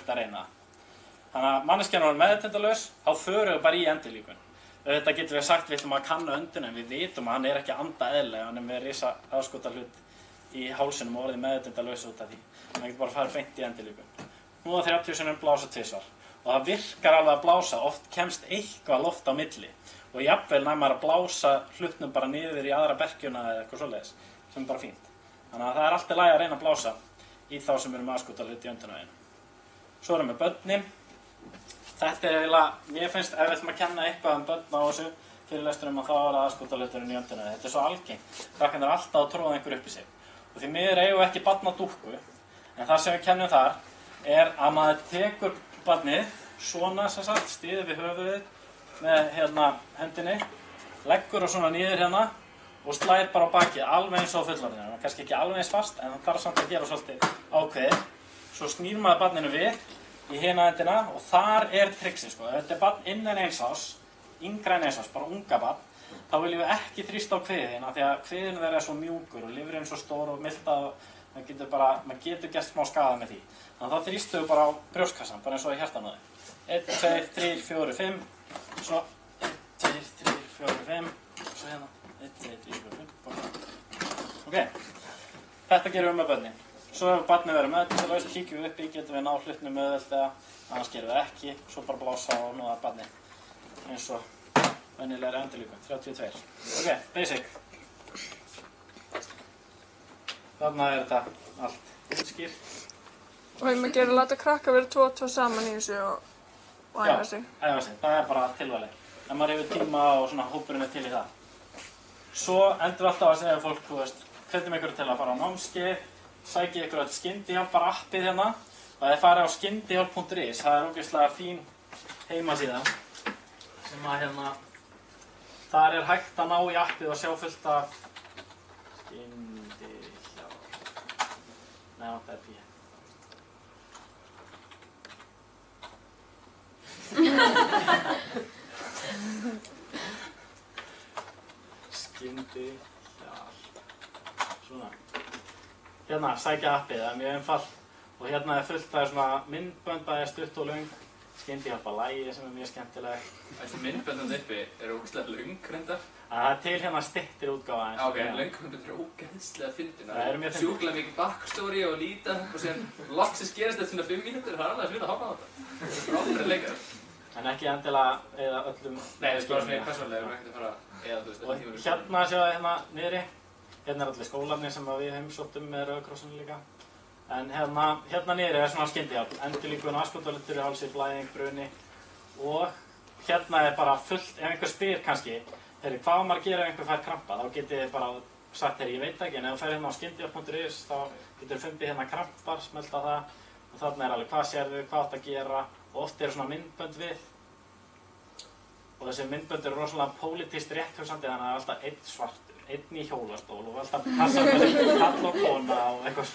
hægt að reyna það. Þannig að manneskjan er meðvitundarlaus, þá förum við bara í endurlíkun. Þetta getur við sagt, við ætlum að kanna öndun, en við vitum að hann er ekki að anda eðlilega, hann er með risa aðskotahlut í hálsinum og orðið meðvitundarlaus út af því. Hann getur bara farið beint í endurlíkun. Nú 30 sinnum blása tvisvar. Og það virkar alveg að blása, oft kemst eitthvað loft á milli. Og jafnvel nær maður að blása hlutnum bara niður í aðra berkjuna eða eitthvað svoleiðis, sem er bara fínt. Þannig að það er alltaf lagi að reyna að blása í þá sem eru með aðskotahlut í öndunarveginum. Svo erum við börnin. Þetta er eiginlega, mér finnst, ef við ætlum að kenna eitthvað börn á þessu fyrirlesturum að þá er það aðskotahluturinn í öndunarveginn. Þetta er svo algengt. Krakkarnir er alltaf að tróða einhver upp í sig. Og því miður eigum við ekki barnadúkku, en það sem við kennum þar er að maður tekur barnið svona sem sagt, styður við höfuðið með hendinni, leggur og svona niður og slær bara á bakið, alveg eins og fullorðinn. Kannski ekki alveg eins fast, en það þarf samt að gera svolítið ákveðið. Svo snýr maður barninu við í hina hendina og þar er trixið sko. Ef þetta er barn innan 1 árs, yngra en 1 árs, bara unga barn, þá viljum við ekki þrýsta á kviðin af því að kviðin þeirra er svo mjúkur og lifrin svo stór og miltað og maður getur gert smá skaða með því. Þannig að þá þrýstum við bara á brjóstkassan, bara eins og í hjartanóði. 1, 2, 3, 4, 5, svo 1, 2, 3, 4, 5, svo 1, 2, 3, 4, 5, ok, þetta gerum við með börnin. Svo ef barnið verður meðvitundarlaust, kíkjum við upp í, getum við ná hlutnum auðveldlega, annars gerum við ekki, svo bara blása og núða barnið eins og venjulegri endurlíkun, 32. Ok, basic. Þarna er þetta allt útskýrt. Og hefur maður að láta krakka vera 2 og 2 saman í þessu og æfa sig? Já, æfa sig. Það er bara tilvalið. Ef maður hefur tíma og svona hópurinn er til í það. Svo endur við alltaf að segja fólk, þú veist, hvetjum ykkur til að fara á námskeið, sækið ykkur öll skyndihjálpar appið og þið farið á skyndihjálp.is. Það er ógeðslega fín heimasíða sem að þar er hægt að ná í appið og sjá fullt af skyndihjálp. Nei, það er píð. Skyndihjálp. Svona. Sækja appið, það er mjög einfalt. Og er fullt af svona myndbönd, bæði stutt og löng. Skyndihjálparlagi sem er mjög skemmtileg. Þessi myndböndin uppi eru ógeðslega löng reyndar. Það er til styttir útgáfa eins. Ok, löng myndbönd eru ógeðslega fyndin. Það eru mjög fyndin. Sjúklega mikið backstory og lítið og síðan loksins gerist þetta svona 5 mínútur, það er alveg að svita að hoppa á þetta. Það er áfyrir leikar. En ekki endilega eða öllum... Nei, það er bara svona persónulega, við erum ekkert að fara eða þú veist... Og sjáðu niðri. Er allir skólarnir sem við heimsóttum með Rauða krossinu líka. En niðri er svona skyndihjálp. Endurlíkun, aðskotahlutur í hálsi, blæðing, bruni. Og er bara fullt, ef einhver spyr kannski, hvað á maður að gera ef einhver fær krampa? Þá getið þið bara sagt, ég veit ekki, en ef þú fer á skyndihjálp.is þá getur þú fundið krampar, smelta það. Og þarna alveg hvað sérðu, hvað átt að gera. Og oft eru svona myndbönd við. Og þessi myndbönd eru rosalega pólitískt rétthugsandi, þannig að það er alltaf einn svartur, einn í hjólastól og alltaf passa með kall og kona og eitthvað